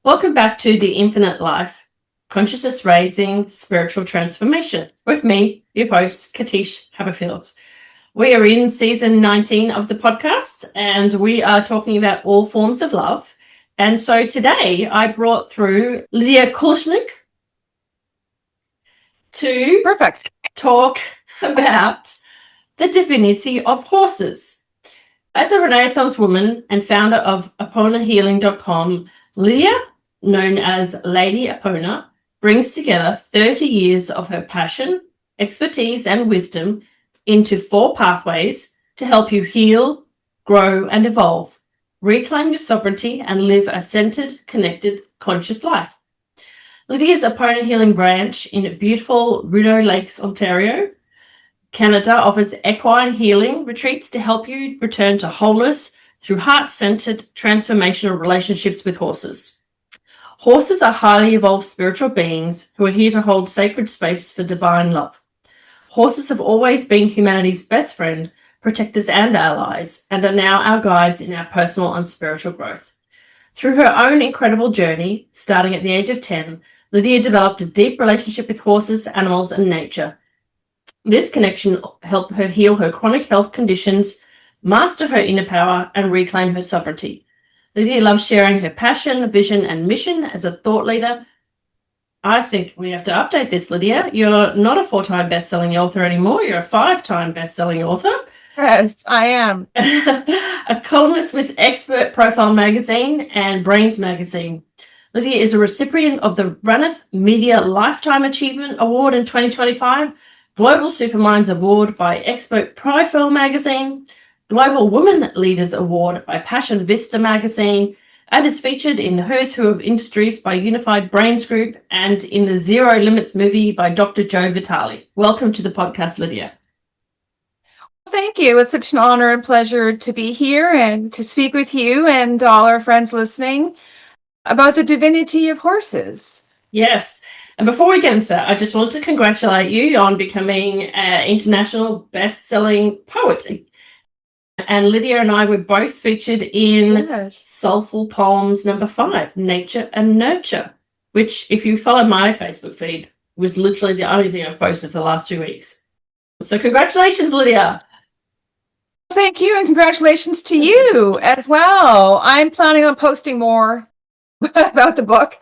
Welcome back to The Infinite Life, Consciousness Raising Spiritual Transformation, with me, your host, Katish Haberfield. We are in season 19 of the podcast, and we are talking about all forms of love. And so today I brought through Lidia Kuleshriyk to talk about the divinity of horses. As a Renaissance woman and founder of AponaHealing.com, Lidia, known as Lady Apona, brings together 30 years of her passion, expertise, and wisdom into 4 pathways to help you heal, grow, and evolve, reclaim your sovereignty, and live a centered, connected, conscious life. Lidia's Apona Healing branch in beautiful Rideau Lakes, Ontario, Canada offers equine healing retreats to help you return to wholeness through heart-centered, transformational relationships with horses. Horses are highly evolved spiritual beings who are here to hold sacred space for divine love. Horses have always been humanity's best friend, protectors, and allies, and are now our guides in our personal and spiritual growth. Through her own incredible journey, starting at the age of 10, Lidia developed a deep relationship with horses, animals, and nature. This connection helped her heal her chronic health conditions, master her inner power, and reclaim her sovereignty. Lidia loves sharing her passion, vision, and mission as a thought leader. I think we have to update this, Lidia. You're not a 4-time best-selling author anymore. You're a 5-time best-selling author. Yes, I am. A columnist with Expert Profile Magazine and Brains Magazine. Lidia is a recipient of the Runneth Media Lifetime Achievement Award in 2025, Global Superminds Award by Expert Profile Magazine, Global Women Leaders Award by Passion Vista Magazine, and is featured in the Who's Who of Industries by Unified Brains Group and in the Zero Limits movie by Dr. Joe Vitale. Welcome to the podcast, Lidia. Thank you. It's such an honor and pleasure to be here and to speak with you and all our friends listening about the divinity of horses. Yes. And before we get into that, I just want to congratulate you on becoming an international best-selling poet. And Lidia and I were both featured in Soulful Poems number 5, Nature and Nurture, which, if you follow my Facebook feed, was literally the only thing I've posted for the last 2 weeks. So congratulations, Lidia. Thank you, and congratulations to you as well. I'm planning on posting more about the book.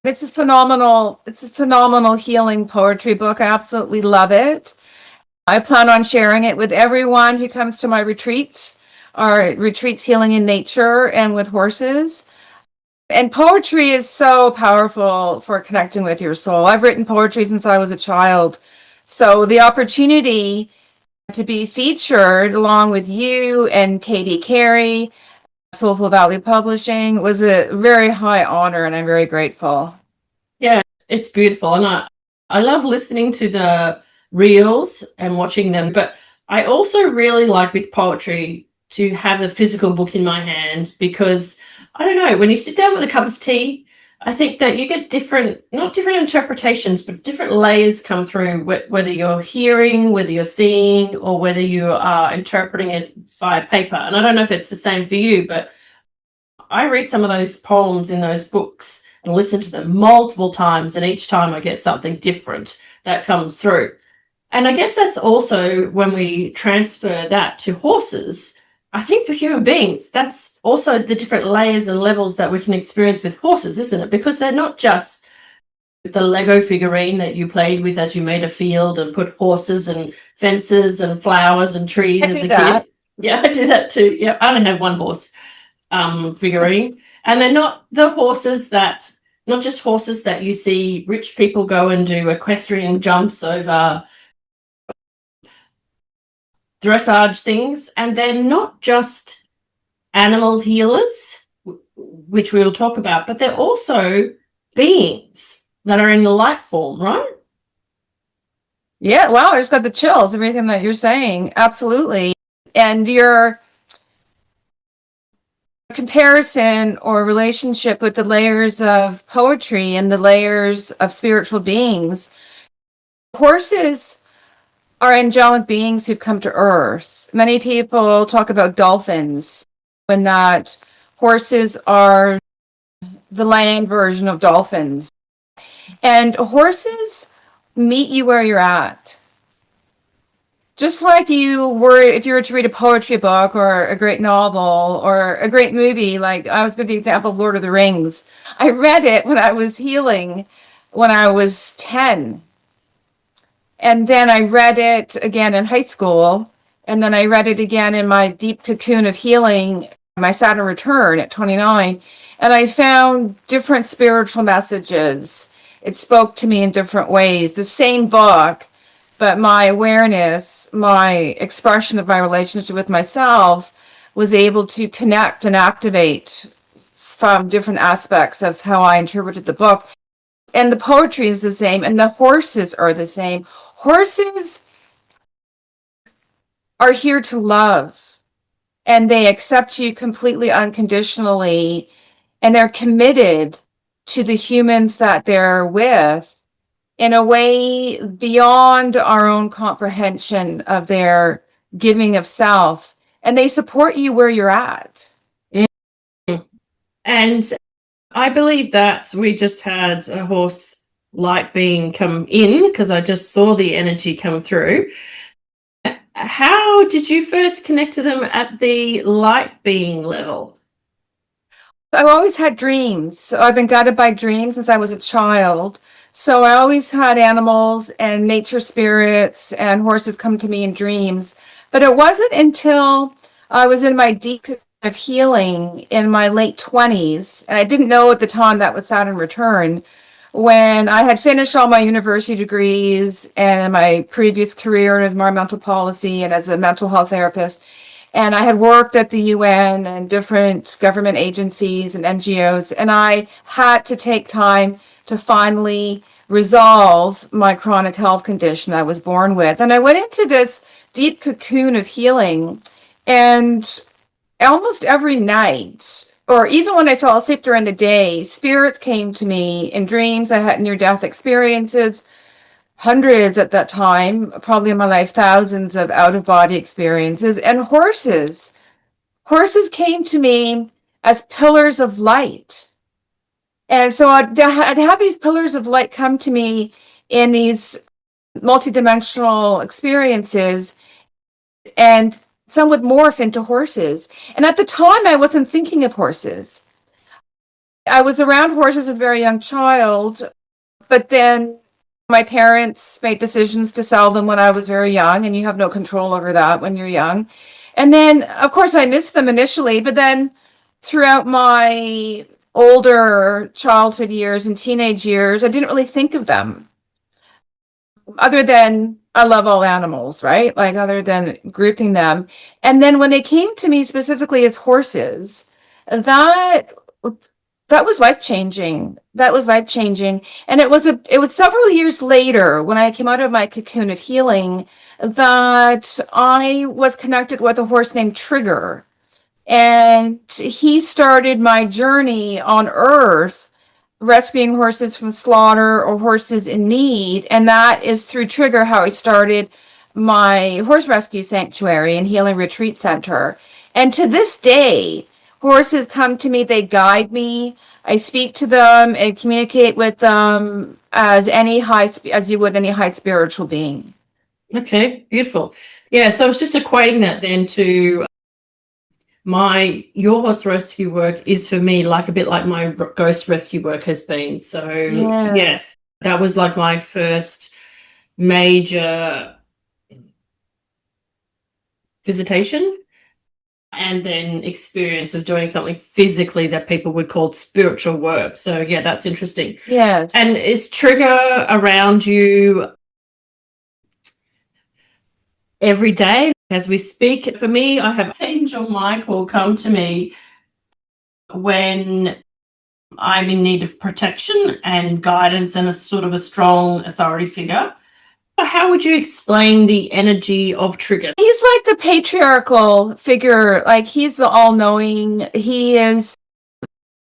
It's a phenomenal healing poetry book. I absolutely love it. I plan on sharing it with everyone who comes to my retreats, our retreats healing in nature and with horses. And poetry is so powerful for connecting with your soul. I've written poetry since I was a child. So the opportunity to be featured along with you and Katie Carey, Soulful Valley Publishing, was a very high honor, and I'm very grateful. Yeah, it's beautiful. And I love listening to the reels and watching them, but I also really like with poetry to have the physical book in my hand, because I don't know, when you sit down with a cup of tea, I think that you get not different interpretations, but different layers come through, whether you're hearing, whether you're seeing, or whether you are interpreting it via paper. And I don't know if it's the same for you, but I read some of those poems in those books and listen to them multiple times, and each time I get something different that comes through. And I guess that's also when we transfer that to horses. I think for human beings, that's also the different layers and levels that we can experience with horses, isn't it? Because they're not just the Lego figurine that you played with as you made a field and put horses and fences and flowers and trees as a kid. Yeah, I do that too. Yeah, I only have one horse figurine. And they're not just horses that you see rich people go and do equestrian jumps over dressage things, and they're not just animal healers, which we'll talk about, but they're also beings that are in the light form, right? Yeah, wow, I just got the chills, everything that you're saying. Absolutely. And your comparison or relationship with the layers of poetry and the layers of spiritual beings. Horses are angelic beings who come to earth. Many people talk about dolphins, when that horses are the land version of dolphins. And horses meet you where you're at. Just like you were, if you were to read a poetry book or a great novel or a great movie, like I was with the example of Lord of the Rings. I read it when I was healing when I was 10. And then I read it again in high school. And then I read it again in my deep cocoon of healing, my Saturn return at 29. And I found different spiritual messages. It spoke to me in different ways. The same book, but my awareness, my expression of my relationship with myself was able to connect and activate from different aspects of how I interpreted the book. And the poetry is the same, and the horses are the same. Horses are here to love, and they accept you completely unconditionally, and they're committed to the humans that they're with in a way beyond our own comprehension of their giving of self, and they support you where you're at. And I believe that we just had a horse light being come in because I just saw the energy come through. How did you first connect to them at the light being level? I've always had dreams. So I've been guided by dreams since I was a child. So I always had animals and nature spirits and horses come to me in dreams. But it wasn't until I was in my deep of healing in my late 20s, and I didn't know at the time that was Saturn return, when I had finished all my university degrees and my previous career in environmental policy and as a mental health therapist. And I had worked at the UN and different government agencies and NGOs, and I had to take time to finally resolve my chronic health condition I was born with. And I went into this deep cocoon of healing, and almost every night, or even when I fell asleep during the day, spirits came to me in dreams. I had near-death experiences, hundreds at that time, probably in my life, thousands of out-of-body experiences. And horses came to me as pillars of light. And so I'd have these pillars of light come to me in these multidimensional experiences, and some would morph into horses. And at the time, I wasn't thinking of horses. I was around horses as a very young child, but then my parents made decisions to sell them when I was very young, and you have no control over that when you're young. And then, of course, I missed them initially, but then throughout my older childhood years and teenage years, I didn't really think of them other than I love all animals, right? Like other than grouping them. And then when they came to me specifically as horses, that was life-changing. That was life-changing. And it was several years later when I came out of my cocoon of healing that I was connected with a horse named Trigger. And he started my journey on Earth rescuing horses from slaughter or horses in need. And that is through Trigger how I started my horse rescue sanctuary and healing retreat center. And to this day, horses come to me, they guide me. I speak to them and communicate with them as you would any high spiritual being. Okay, beautiful. Yeah, so I was just equating that then to your horse rescue work is for me like a bit like my ghost rescue work has been. So yes, that was like my first major visitation and then experience of doing something physically that people would call spiritual work. So yeah, that's interesting. Yes. And is Trigger around you every day as we speak? For me, I have Angel Michael come to me when I'm in need of protection and guidance and a sort of a strong authority figure. How would you explain the energy of Trigger? He's like the patriarchal figure, like he's the all-knowing, he is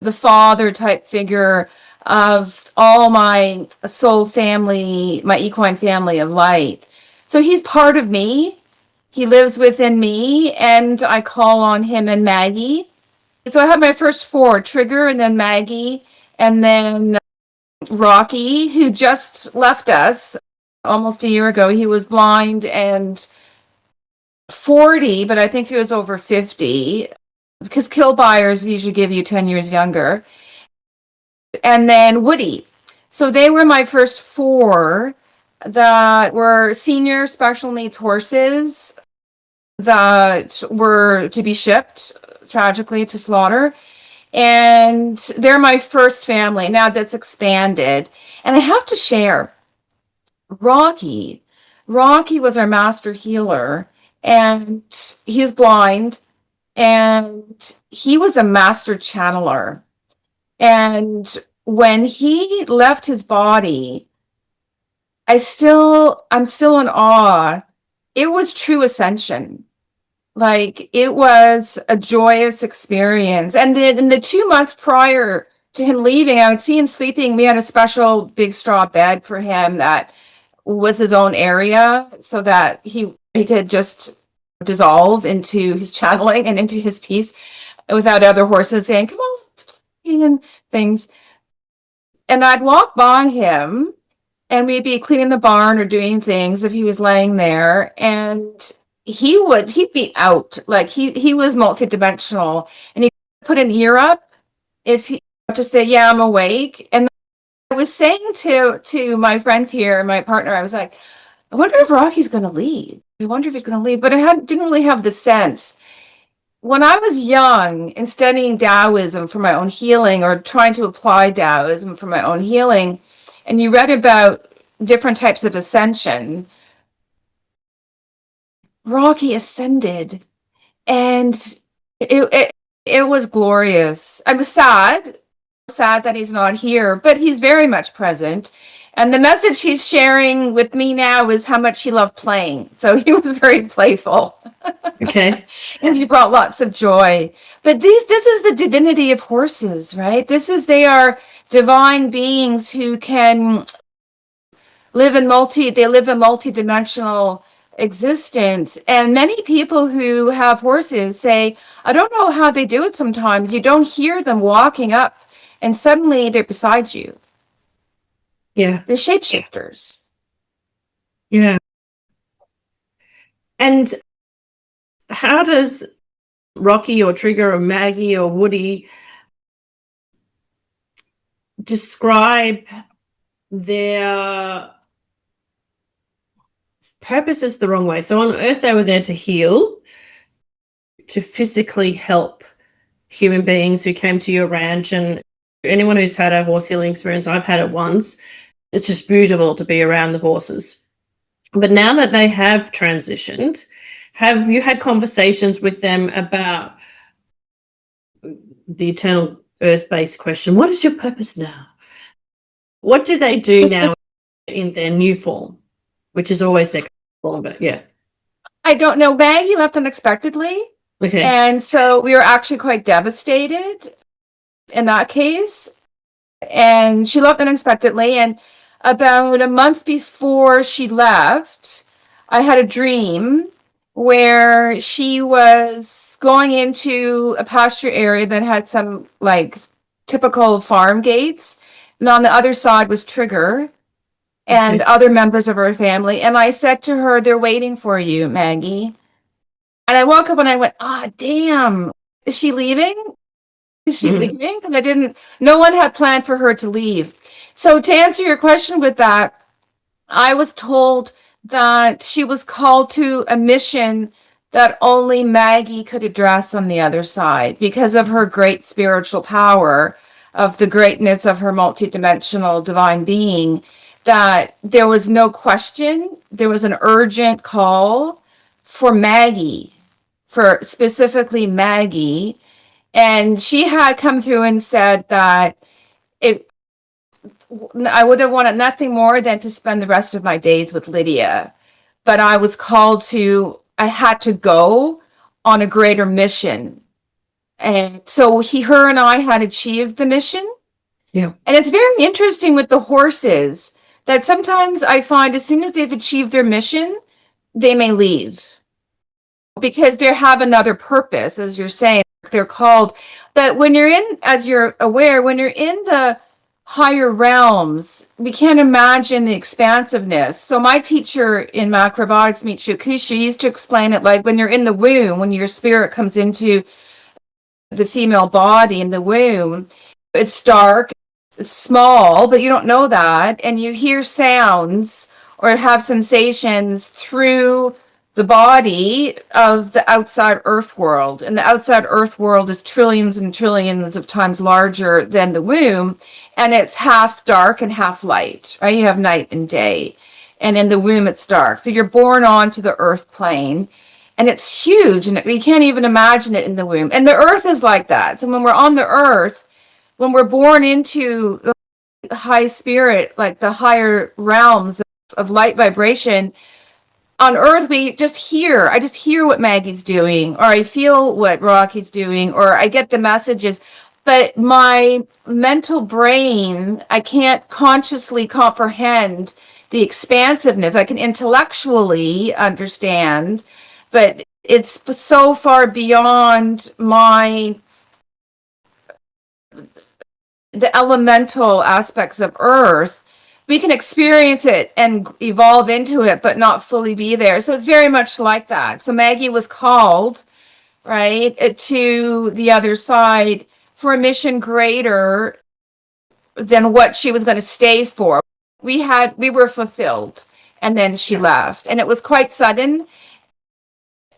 the father type figure of all my soul family, my equine family of light. So he's part of me. He lives within me, and I call on him and Maggie. So I have my first four, Trigger and then Maggie. And then Rocky, who just left us almost a year ago. He was blind and 40, but I think he was over 50, because kill buyers usually give you 10 years younger. And then Woody. So they were my first four that were senior special needs horses that were to be shipped, tragically, to slaughter. And they're my first family. Now that's expanded. And I have to share, Rocky. Rocky was our master healer, and he's blind, and he was a master channeler. And when he left his body, I'm still in awe. It was true ascension. Like, it was a joyous experience. And then in the 2 months prior to him leaving, I would see him sleeping. We had a special big straw bed for him that was his own area, so that he could just dissolve into his channeling and into his peace without other horses saying, come on, and things. And I'd walk by him, and we'd be cleaning the barn or doing things if he was laying there, and he'd be out. Like, he was multidimensional, and he'd put an ear up if he to say, yeah, I'm awake. And I was saying to my friends here, my partner, I was like, I wonder if Rocky's going to leave. I wonder if he's going to leave. But I didn't really have the sense. When I was young and studying Taoism for my own healing, or trying to apply Taoism for my own healing, and you read about different types of ascension, Rocky ascended, and it was glorious. I'm sad that he's not here, but he's very much present. And the message he's sharing with me now is how much he loved playing. So he was very playful. Okay. And he brought lots of joy. But this is the divinity of horses, right? They are divine beings who can live in multidimensional existence. And many people who have horses say, I don't know how they do it sometimes. You don't hear them walking up, and suddenly they're beside you. Yeah. They're shapeshifters. Yeah. And how does Rocky or Trigger or Maggie or Woody describe their purpose? Is the wrong way. So on Earth, they were there to heal, to physically help human beings who came to your ranch. And anyone who's had a horse healing experience, I've had it once, it's just beautiful to be around the horses. But now that they have transitioned, have you had conversations with them about the eternal earth-based question? What is your purpose now? What do they do now in their new form, which is always their form? But yeah, I don't know. Maggie left unexpectedly. okay. And so we were actually quite devastated in that case. And she left unexpectedly. And about a month before she left, I had a dream where she was going into a pasture area that had some like typical farm gates. And on the other side was Trigger and Okay. other members of her family. And I said to her, they're waiting for you, Maggie. And I woke up and I went, damn, is she leaving? Is she leaving? Because no one had planned for her to leave. So to answer your question with that, I was told that she was called to a mission that only Maggie could address on the other side because of her great spiritual power, of the greatness of her multidimensional divine being, that there was no question. There was an urgent call for Maggie, for specifically Maggie. And she had come through and said that I would have wanted nothing more than to spend the rest of my days with Lidia. But I had to go on a greater mission. And so her and I had achieved the mission. Yeah. And it's very interesting with the horses that sometimes I find as soon as they've achieved their mission, they may leave because they have another purpose, as you're saying. they're called. But when you're in, as you're aware, when you're in the higher realms, we can't imagine the expansiveness. So my teacher in macrobiotics, Michio Kushi, used to explain it like when you're in the womb, when your spirit comes into the female body in the womb, it's dark, it's small, but you don't know that, and you hear sounds or have sensations through the body of the outside earth world. And the outside earth world is trillions and trillions of times larger than the womb, and it's half dark and half light, right? You have night and day, and in the womb it's dark. So you're born onto the earth plane, and it's huge, and you can't even imagine it in the womb. And the earth is like that. So when we're on the earth, when we're born into the high spirit, like the higher realms of light vibration, on earth we just hear, I just hear what Maggie's doing, or I feel what Rocky's doing, or I get the messages, but my mental brain, I can't consciously comprehend the expansiveness. I can intellectually understand, but it's so far beyond the elemental aspects of earth. We can experience it and evolve into it, but not fully be there. So it's very much like that. So Maggie was called, right, to the other side for a mission greater than what she was going to stay for. We were fulfilled, and then she left, and it was quite sudden.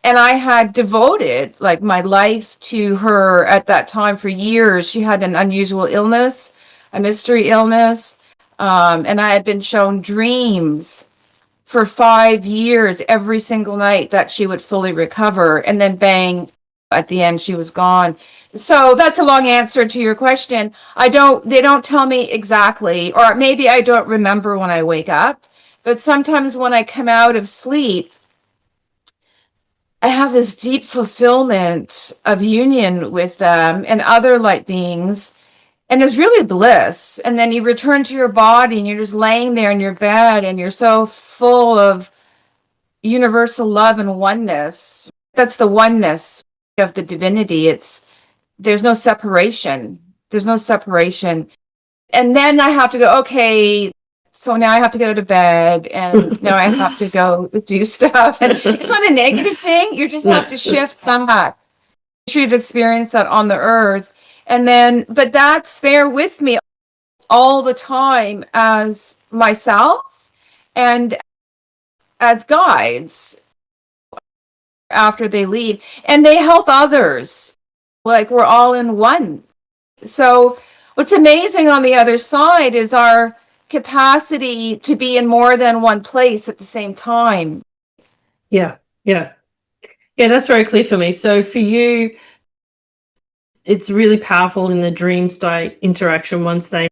And I had devoted like my life to her at that time for years. She had an unusual illness, a mystery illness. And I had been shown dreams for 5 years every single night that she would fully recover. And then bang, at the end, she was gone. So that's a long answer to your question. They don't tell me exactly, or maybe I don't remember when I wake up. But sometimes when I come out of sleep, I have this deep fulfillment of union with them and other light beings, and it's really bliss. And then you return to your body and you're just laying there in your bed and you're so full of universal love and oneness. That's the oneness of the divinity. There's no separation. There's no separation. And then I have to go, okay, so now I have to go to bed, and now I have to go do stuff. And it's not a negative thing. You just have to shift back. You've experienced that on the earth. And then, but that's there with me all the time as myself and as guides after they leave. And they help others. Like we're all in one. So what's amazing on the other side is our capacity to be in more than one place at the same time. Yeah, that's very clear for me. So for you, it's really powerful in the dream state interaction once they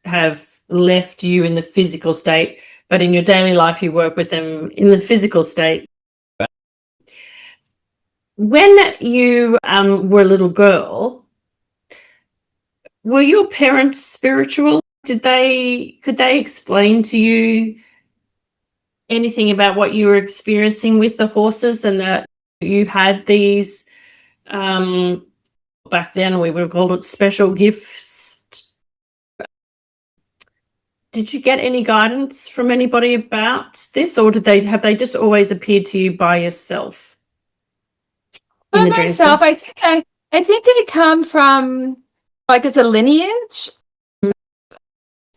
have left you in the physical state, but in your daily life you work with them in the physical state. When you were a little girl, were your parents spiritual? Could they explain to you anything about what you were experiencing with the horses, and that you had these back then we would have called it special gifts? Did you get any guidance from anybody about this, or have they just always appeared to you by yourself? By myself, I think that it come from, like, it's a lineage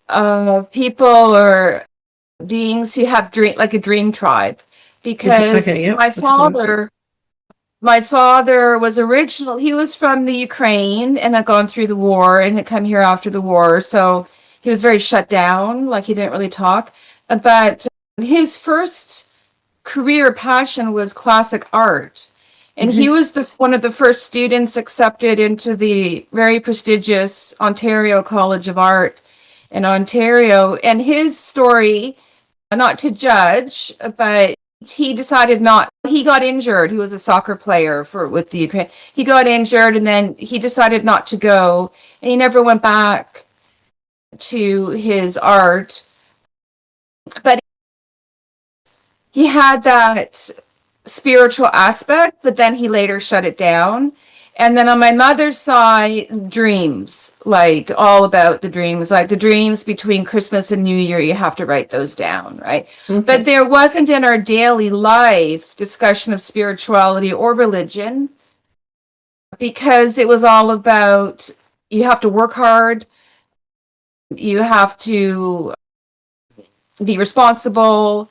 of people or beings who have a dream tribe. Because my father was he was from the Ukraine and had gone through the war and had come here after the war. So he was very shut down, like he didn't really talk. But his first career passion was classic art. And he was one of the first students accepted into the very prestigious Ontario College of Art in Ontario. And his story, not to judge, but he decided he got injured. He was a soccer player with the Ukraine. He got injured, and then he decided not to go, and he never went back to his art. But he had that spiritual aspect, but then he later shut it down. And then on my mother's side, dreams, like all about the dreams, like the dreams between Christmas and New Year, you have to write those down, right? Okay. But there wasn't in our daily life discussion of spirituality or religion, because it was all about, you have to work hard, you have to be responsible,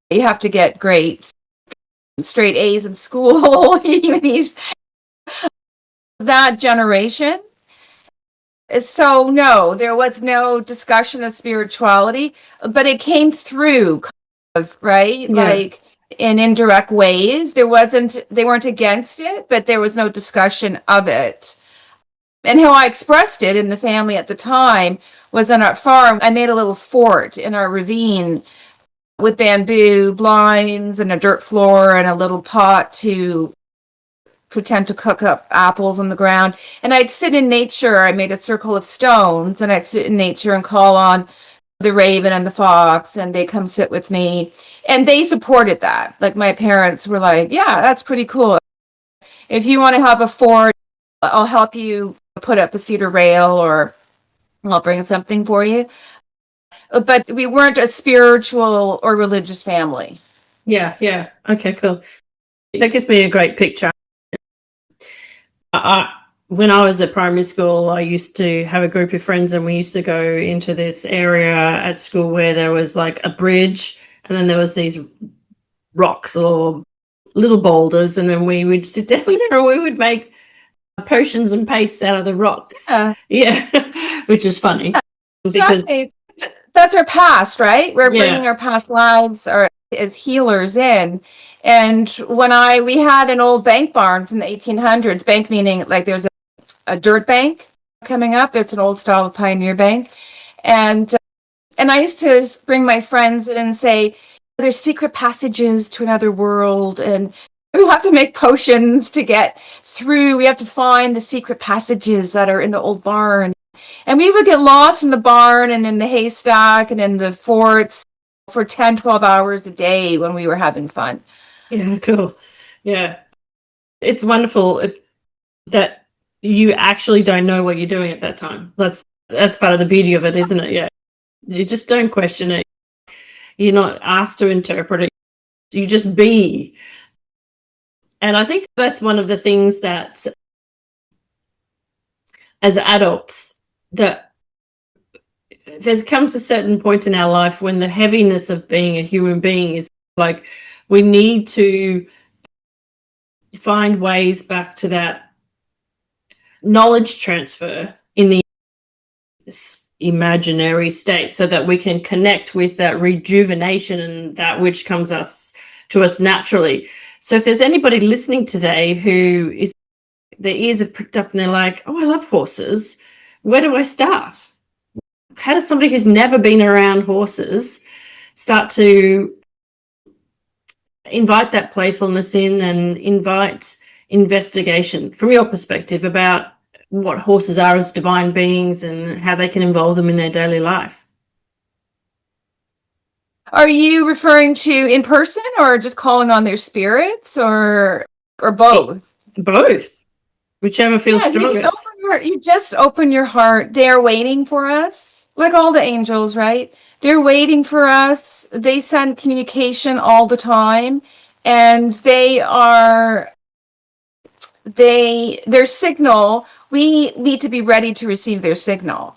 you have to get great straight A's in school. You need that generation. So no, there was no discussion of spirituality, but it came through, right? Yeah. Like in indirect ways. They weren't against it, but there was no discussion of it. And how I expressed it in the family at the time was on our farm. I made a little fort in our ravine with bamboo blinds and a dirt floor and a little pot to pretend to cook up apples on the ground. And I'd sit in nature. I made a circle of stones, and I'd sit in nature and call on the raven and the fox, and they come sit with me. And they supported that. Like my parents were like, yeah, that's pretty cool. If you want to have a fort, I'll help you put up a cedar rail, or I'll bring something for you. But we weren't a spiritual or religious family. Yeah. Yeah. Okay, cool. That gives me a great picture. When I was at primary school, I used to have a group of friends, and we used to go into this area at school where there was like a bridge, and then there was these rocks or little boulders, and then we would sit down there and we would make potions and pastes out of the rocks. Yeah. Which is funny. Because exactly. That's our past, right? We're bringing our past lives as healers in. And when we had an old bank barn from the 1800s, bank meaning like there's a dirt bank coming up. It's an old style of pioneer bank. And I used to bring my friends in and say, there's secret passages to another world, and we have to make potions to get through. We have to find the secret passages that are in the old barn. And we would get lost in the barn and in the haystack and in the forts for 10, 12 hours a day when we were having fun. Yeah, cool. Yeah. It's wonderful that you actually don't know what you're doing at that time. That's part of the beauty of it, isn't it? Yeah. You just don't question it. You're not asked to interpret it. You just be. And I think that's one of the things that as adults, that there comes a certain point in our life when the heaviness of being a human being is like, we need to find ways back to that knowledge transfer in this imaginary state, so that we can connect with that rejuvenation and that which comes to us naturally. So if there's anybody listening today who is, their ears have pricked up and they're like, oh, I love horses, where do I start? How does somebody who's never been around horses start to invite that playfulness in and invite investigation from your perspective about what horses are as divine beings and how they can involve them in their daily life? Are you referring to in person or just calling on their spirits, or both? Both. Whichever feels strongest. You just open your heart. They're waiting for us, like all the angels, right? They're waiting for us. They send communication all the time, and their signal, we need to be ready to receive their signal.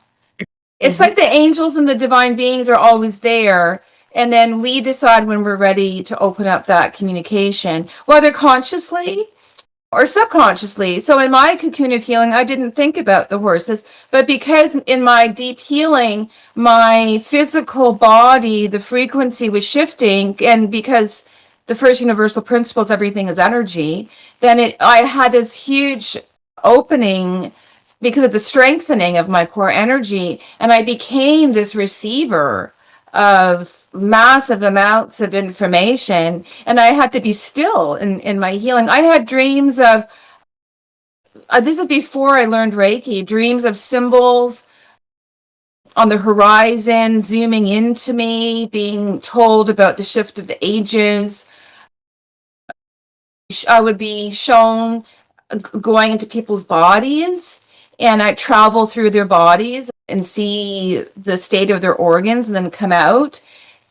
It's like the angels and the divine beings are always there, and then we decide when we're ready to open up that communication, whether consciously or subconsciously. So in my cocoon of healing, I didn't think about the horses, but because in my deep healing, my physical body, the frequency was shifting, and because the first universal principle is everything is energy, then I had this huge opening because of the strengthening of my core energy, and I became this receiver of massive amounts of information, and I had to be still in my healing. I had dreams of, this is before I learned Reiki, dreams of symbols on the horizon, zooming into me, being told about the shift of the ages. I would be shown going into people's bodies, and I travel through their bodies and see the state of their organs and then come out.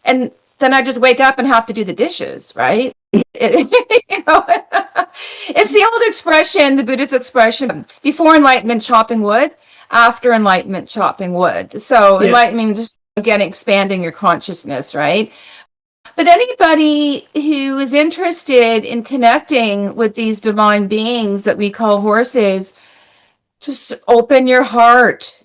And then I just wake up and have to do the dishes, right? You know, it's the old expression, the Buddhist expression, before enlightenment, chopping wood, after enlightenment, chopping wood. So enlightenment, just again, expanding your consciousness, right? But anybody who is interested in connecting with these divine beings that we call horses, just open your heart.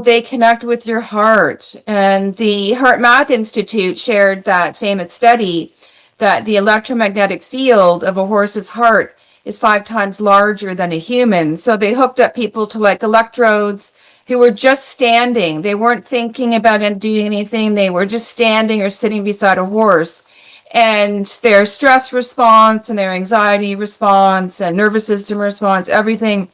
They connect with your heart. And the Heart Math Institute shared that famous study that the electromagnetic field of a horse's heart is 5 times larger than a human. So they hooked up people to like electrodes who were just standing. They weren't thinking about doing anything. They were just standing or sitting beside a horse. And their stress response and their anxiety response and nervous system response, everything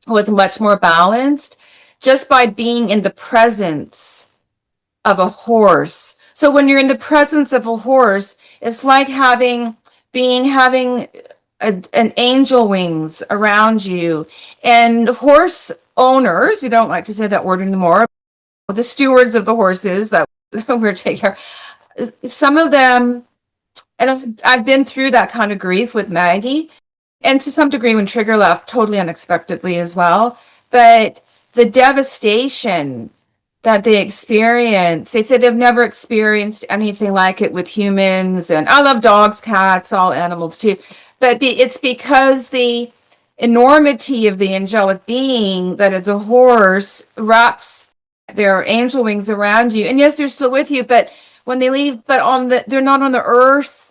was much more balanced just by being in the presence of a horse. So when you're in the presence of a horse, it's like having an angel wings around you. And horse owners, we don't like to say that word anymore, the stewards of the horses that we're taking care of, some of them, and I've been through that kind of grief with Maggie, and to some degree when Trigger left totally unexpectedly as well. But the devastation that they experience, they say they've never experienced anything like it with humans. And I love dogs, cats, all animals too. But it's because the enormity of the angelic being that is a horse wraps their angel wings around you. And yes, they're still with you, but when they leave, they're not on the earth.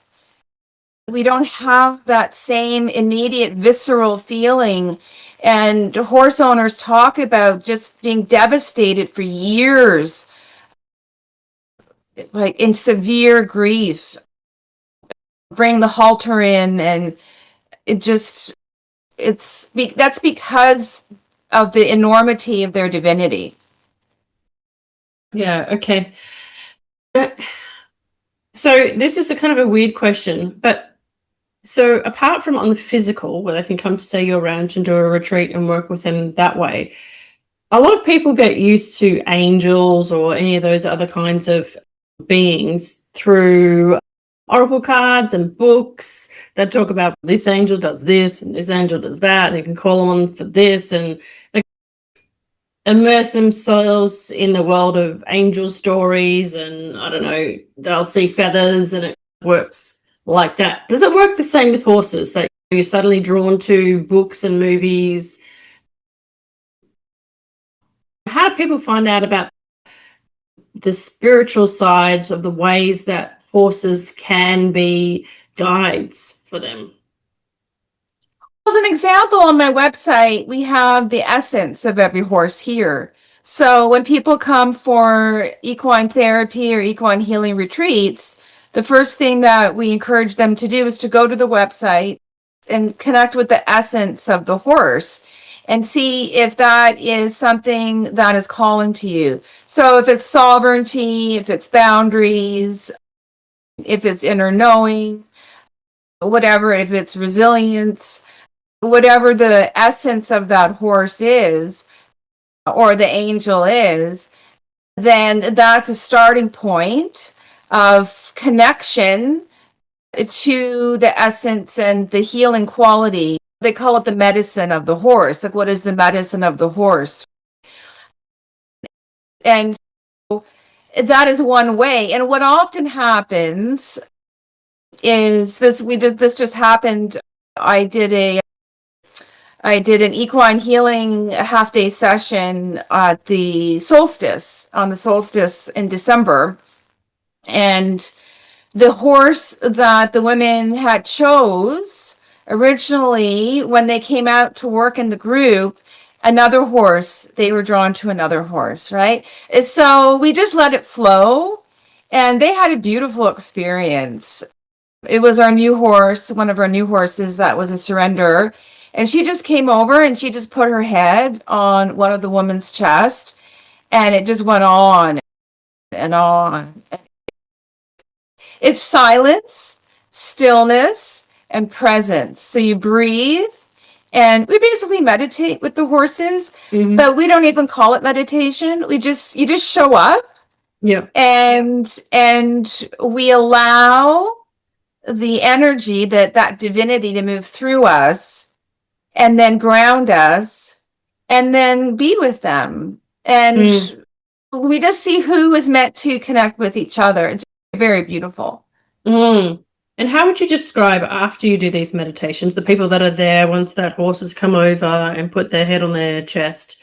We don't have that same immediate visceral feeling. And horse owners talk about just being devastated for years, like in severe grief. Bring the halter in, and that's because of the enormity of their divinity. Yeah, okay. So this is a kind of a weird question, but so apart from on the physical, where they can come to say your ranch and do a retreat and work with them that way, a lot of people get used to angels or any of those other kinds of beings through oracle cards and books that talk about this angel does this and this angel does that, and you can call on for this, and they immerse themselves in the world of angel stories, and I don't know, they'll see feathers and it works like that. Does it work the same with horses, that you're suddenly drawn to books and movies? How do people find out about the spiritual sides of the ways that horses can be guides for them? As an example, on my website, we have the essence of every horse here. So when people come for equine therapy or equine healing retreats, the first thing that we encourage them to do is to go to the website and connect with the essence of the horse and see if that is something that is calling to you. So if it's sovereignty, if it's boundaries, if it's inner knowing, whatever, if it's resilience, whatever the essence of that horse is, or the angel is, then that's a starting point of connection to the essence and the healing quality. They call it the medicine of the horse. Like, what is the medicine of the horse? And that is one way. And what often happens is this just happened. I did an equine healing half-day session at the solstice, on the solstice in December. And the horse that the women had chose originally, when they came out to work in the group, another horse, they were drawn to another horse, right? And so we just let it flow, and they had a beautiful experience. It was our new horse, one of our new horses that was a surrender. And she just came over and she just put her head on one of the woman's chest, and it just went on and on. It's silence, stillness, and presence. So you breathe And we basically meditate with the horses, but we don't even call it meditation. You just show up. Yeah. And we allow the energy that divinity to move through us and then ground us and then be with them. And we just see who is meant to connect with each other. It's very beautiful. And how would you describe, after you do these meditations, the people that are there once that horses come over and put their head on their chest,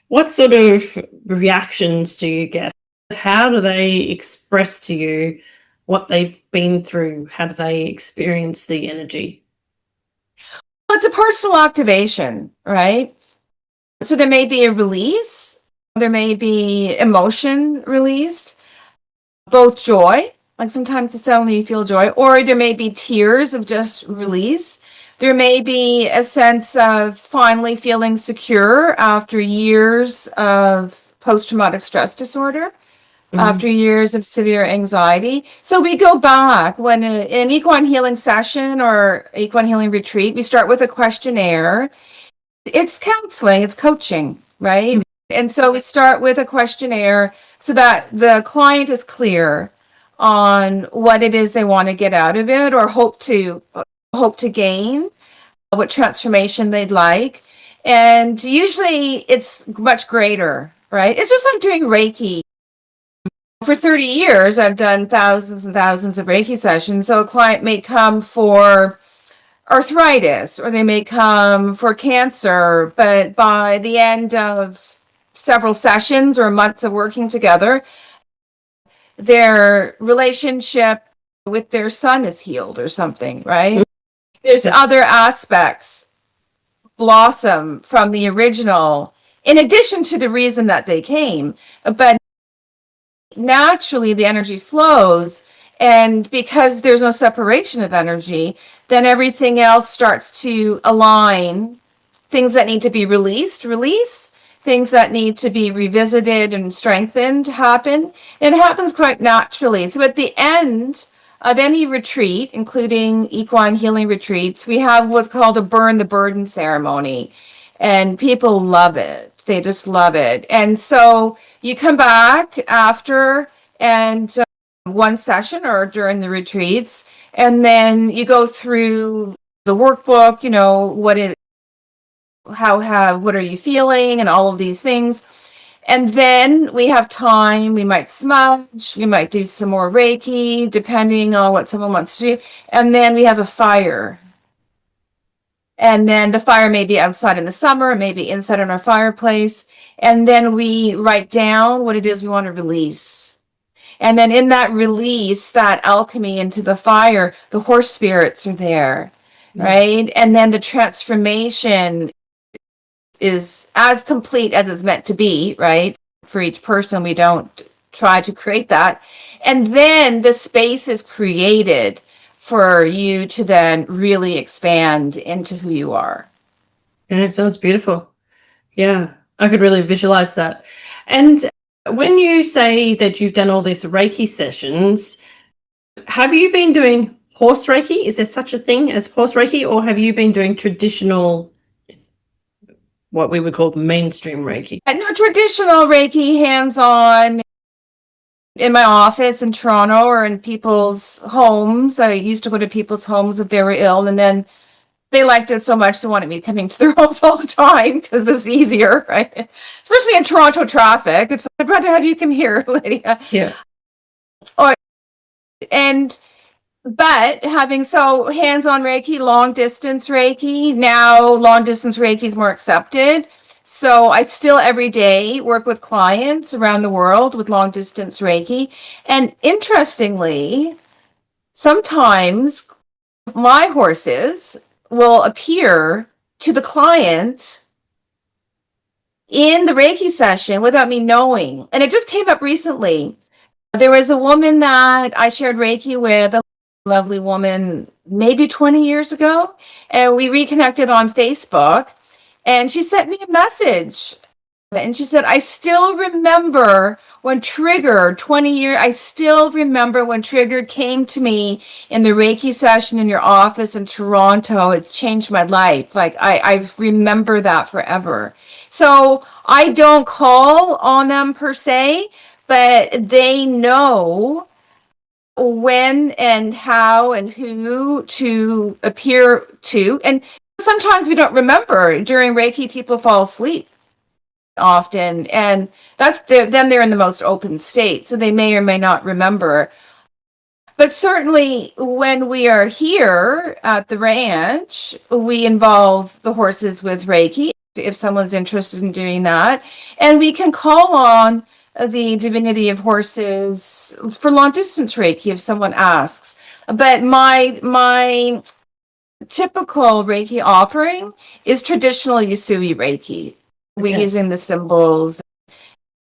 what sort of reactions do you get? How do they express to you what they've been through? How do they experience the energy? Well, it's a personal activation, right? So there may be a release, there may be emotion released, both joy, like sometimes it's only you feel joy, or there may be tears of just release. There may be a sense of finally feeling secure after years of post-traumatic stress disorder, after years of severe anxiety. So we go back when an equine healing session or equine healing retreat, we start with a questionnaire. It's counseling, it's coaching, right? And so we start with a questionnaire so that the client is clear on what it is they want to get out of it or hope to gain, what transformation they'd like. And usually it's much greater, right? It's just like doing Reiki. For 30 years, I've done thousands and thousands of Reiki sessions. So a client may come for arthritis or they may come for cancer, but by the end of several sessions or months of working together, their relationship with their son is healed or something, right? There's other aspects blossom from the original, in addition to the reason that they came, but naturally the energy flows, and because there's no separation of energy, then everything else starts to align. Things that need to be release, things that need to be revisited and strengthened happen. It happens quite naturally. So at the end of any retreat, including equine healing retreats, we have what's called a burn the burden ceremony, and people love it. They just love it. And so you come back after and one session or during the retreats, and then you go through the workbook, what are you feeling and all of these things. And then we have time, we might smudge, we might do some more Reiki, depending on what someone wants to do. And then we have a fire. And then the fire may be outside in the summer, maybe inside in our fireplace. And then we write down what it is we want to release. And then in that release, that alchemy into the fire, the horse spirits are there, right? And then the transformation is as complete as it's meant to be, right? For each person, we don't try to create that. And then the space is created for you to then really expand into who you are. And it sounds beautiful. Yeah, I could really visualize that. And when you say that you've done all these Reiki sessions, have you been doing horse Reiki? Is there such a thing as horse Reiki, or have you been doing traditional, what we would call mainstream Reiki? No, traditional Reiki, hands-on, in my office in Toronto or in people's homes. I used to go to people's homes if they were ill, and then they liked it so much they wanted me coming to their homes all the time because it's easier, right? Especially in Toronto traffic. I'd rather have you come here, Lydia. Yeah. But having hands-on Reiki, long distance Reiki, now long distance Reiki is more accepted. So I still every day work with clients around the world with long distance Reiki. And interestingly, sometimes my horses will appear to the client in the Reiki session without me knowing. And it just came up recently. There was a woman that I shared Reiki with, a lovely woman, maybe 20 years ago. And we reconnected on Facebook. And she sent me a message And she said, I still remember when Trigger, 20 years, I still remember when Trigger came to me in the Reiki session in your office in Toronto. It's changed my life. Like, I remember that forever. So I don't call on them per se, but they know when and how and who to appear to. And sometimes we don't remember. During Reiki, people fall asleep often, and then they're in the most open state, so they may or may not remember. But certainly when we are here at the ranch, we involve the horses with Reiki if someone's interested in doing that, and we can call on the divinity of horses for long distance Reiki if someone asks. But my typical Reiki offering is traditional Usui Reiki. We're using the symbols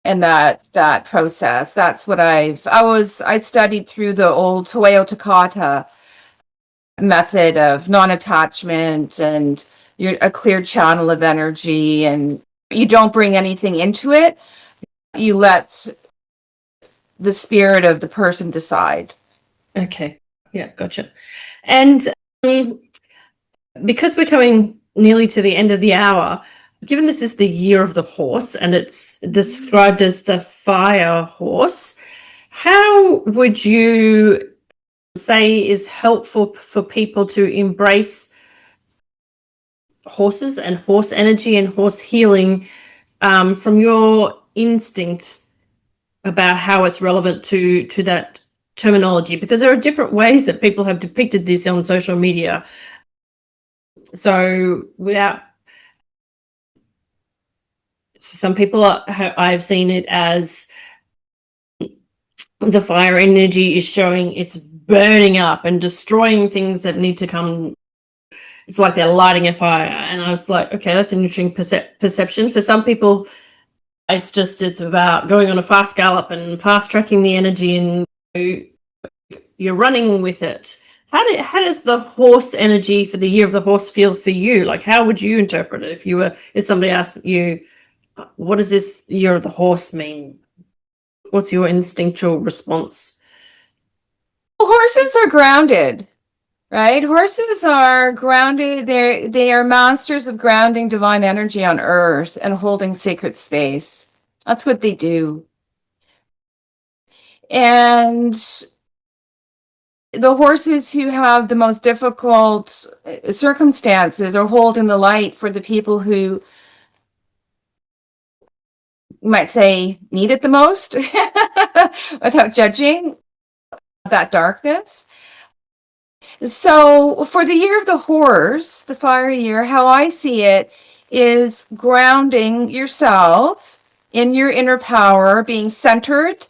and that process. That's what I studied through the old Toeo Takata method of non-attachment, and you're a clear channel of energy, and you don't bring anything into it. You let the spirit of the person decide. Okay. Yeah, gotcha. And because we're coming nearly to the end of the hour, given this is the year of the horse and it's described as the fire horse, how would you say is helpful for people to embrace horses and horse energy and horse healing from your instinct about how it's relevant to that terminology? Because there are different ways that people have depicted this on social media. So some people I've seen it as the fire energy is showing it's burning up and destroying things that need to come. It's like they're lighting a fire. And I was like, okay, that's an interesting perception. For some people, it's about going on a fast gallop and fast tracking the energy, and you're running with it. How does the horse energy for the year of the horse feel for you? Like, how would you interpret it if somebody asked you, what does this year of the horse mean? What's your instinctual response? Horses are grounded, right? Horses are grounded. They are masters of grounding divine energy on earth and holding sacred space. That's what they do. And the horses who have the most difficult circumstances are holding the light for the people who might say need it the most without judging that darkness. So for the year of the horse, the fire year, how I see it is grounding yourself in your inner power, being centered,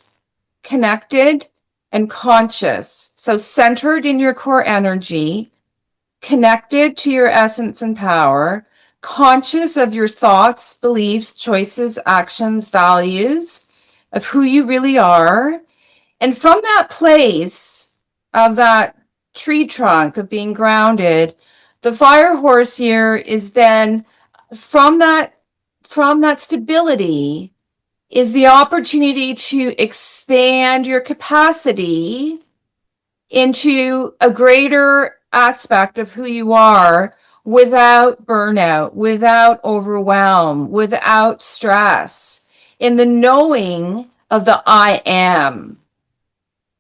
connected, and conscious. So centered in your core energy, connected to your essence and power, conscious of your thoughts, beliefs, choices, actions, values, of who you really are. And from that place of that tree trunk of being grounded, the fire horse here is then from that stability is the opportunity to expand your capacity into a greater aspect of who you are without burnout, without overwhelm, without stress, in the knowing of the I am.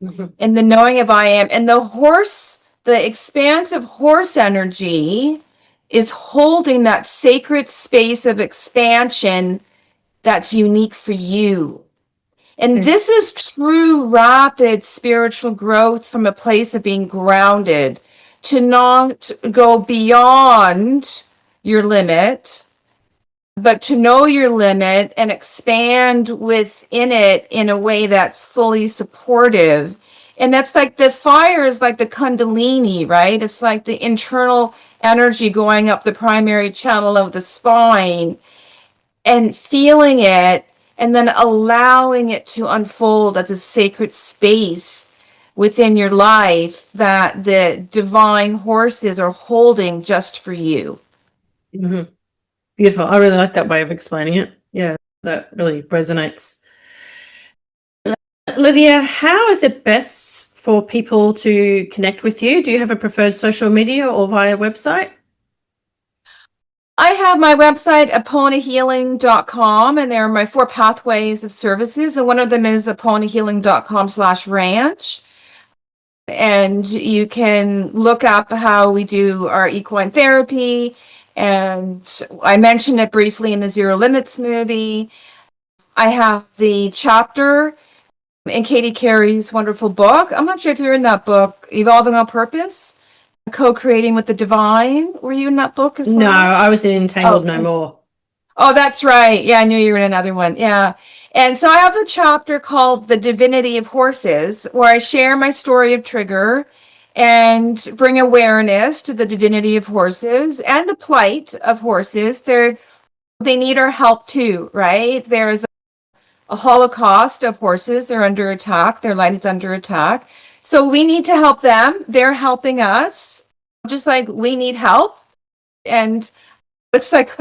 Mm-hmm. In the knowing of I am. And the horse, the expansive horse energy is holding that sacred space of expansion that's unique for you. And this is true, rapid spiritual growth from a place of being grounded, to not go beyond your limit, but to know your limit and expand within it in a way that's fully supportive. And that's like the fire is like the Kundalini, right? It's like the internal energy going up the primary channel of the spine and feeling it, and then allowing it to unfold as a sacred space within your life that the divine horses are holding just for you. Mm-hmm. Beautiful. I really like that way of explaining it. Yeah. That really resonates. Lydia, how is it best for people to connect with you? Do you have a preferred social media or via website? I have my website, aponahealing.com, and there are my 4 pathways of services. And one of them is aponahealing.com/ranch. And you can look up how we do our equine therapy. And I mentioned it briefly in the Zero Limits movie. I have the chapter in Katie Carey's wonderful book. I'm not sure if you're in that book, Evolving on Purpose, Co-Creating with the Divine. Were you in that book as well? No, I was in Entangled No More. Oh, that's right. Yeah, I knew you were in another one. Yeah. And so I have a chapter called The Divinity of Horses, where I share my story of Trigger and bring awareness to the divinity of horses and the plight of horses. They need our help too, right? There's a holocaust of horses. They're under attack. Their light is under attack. So we need to help them. They're helping us, just like we need help. And it's like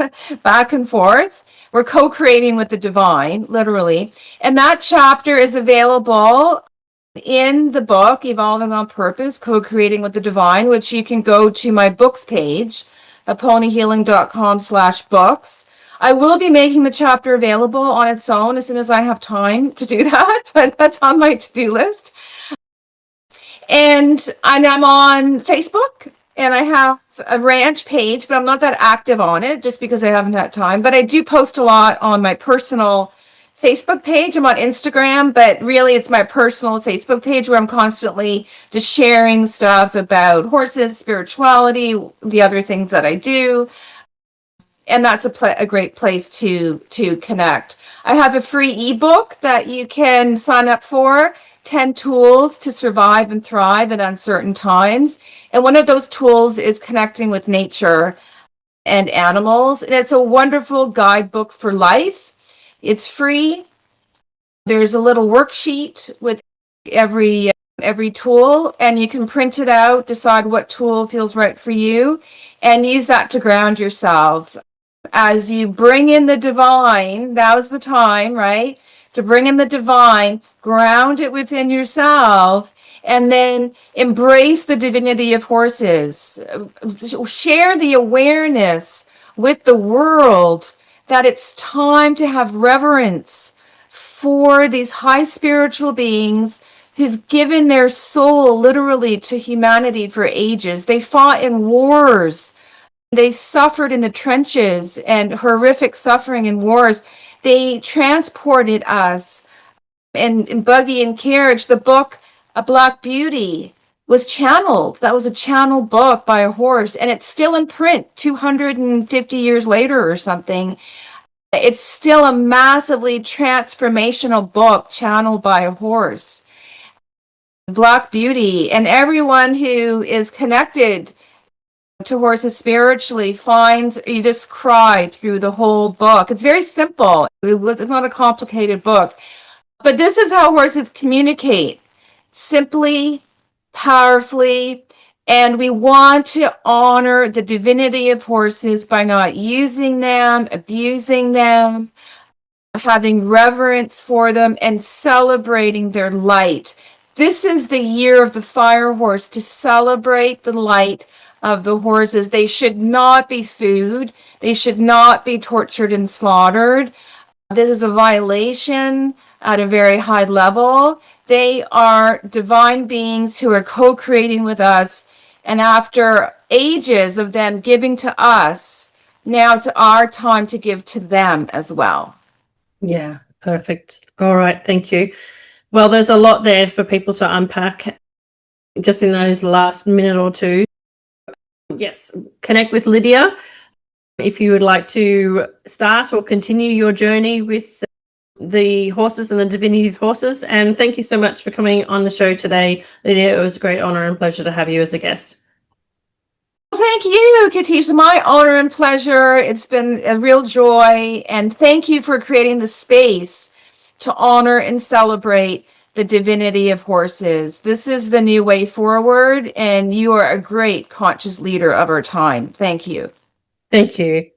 back and forth. We're co-creating with the divine, literally. And that chapter is available in the book, Evolving on Purpose, Co-Creating with the Divine, which you can go to my books page, aponahealing.com/books. I will be making the chapter available on its own as soon as I have time to do that, but that's on my to-do list. And I'm on Facebook, and I have a ranch page, but I'm not that active on it just because I haven't had time. But I do post a lot on my personal Facebook page. I'm on Instagram, but really it's my personal Facebook page where I'm constantly just sharing stuff about horses, spirituality, the other things that I do. And that's a great place to connect. I have a free ebook that you can sign up for, 10 tools to survive and thrive in uncertain times. And one of those tools is connecting with nature and animals. And it's a wonderful guidebook for life. It's free. There's a little worksheet with every tool, and you can print it out, decide what tool feels right for you, and use that to ground yourself. As you bring in the divine, now's the time, right? To bring in the divine, ground it within yourself, and then embrace the divinity of horses. Share the awareness with the world that it's time to have reverence for these high spiritual beings who've given their soul literally to humanity for ages. They fought in wars. They suffered in the trenches and horrific suffering in wars. They transported us in buggy and carriage. The book, A Black Beauty, was channeled. That was a channeled book by a horse, and it's still in print 250 years later or something. It's still a massively transformational book channeled by a horse. Black Beauty, and everyone who is connected to horses spiritually finds you just cry through the whole book. It's very simple. It's not a complicated book. But this is how horses communicate. Simply, powerfully, and we want to honor the divinity of horses by not using them, abusing them, having reverence for them, and celebrating their light. This is the year of the fire horse, to celebrate the light of the horses. They should not be food. They should not be tortured and slaughtered. This is a violation at a very high level. They are divine beings who are co-creating with us. And after ages of them giving to us, now it's our time to give to them as well. Yeah, perfect. All right, thank you. Well, there's a lot there for people to unpack just in those last minute or two. Yes, connect with Lydia if you would like to start or continue your journey with the horses and the divinity of horses. And thank you so much for coming on the show today, Lydia. It was a great honor and pleasure to have you as a guest. Thank you, Katisha. My honor and pleasure. It's been a real joy. And thank you for creating the space to honor and celebrate the divinity of horses. This is the new way forward, and you are a great conscious leader of our time. Thank you. Thank you.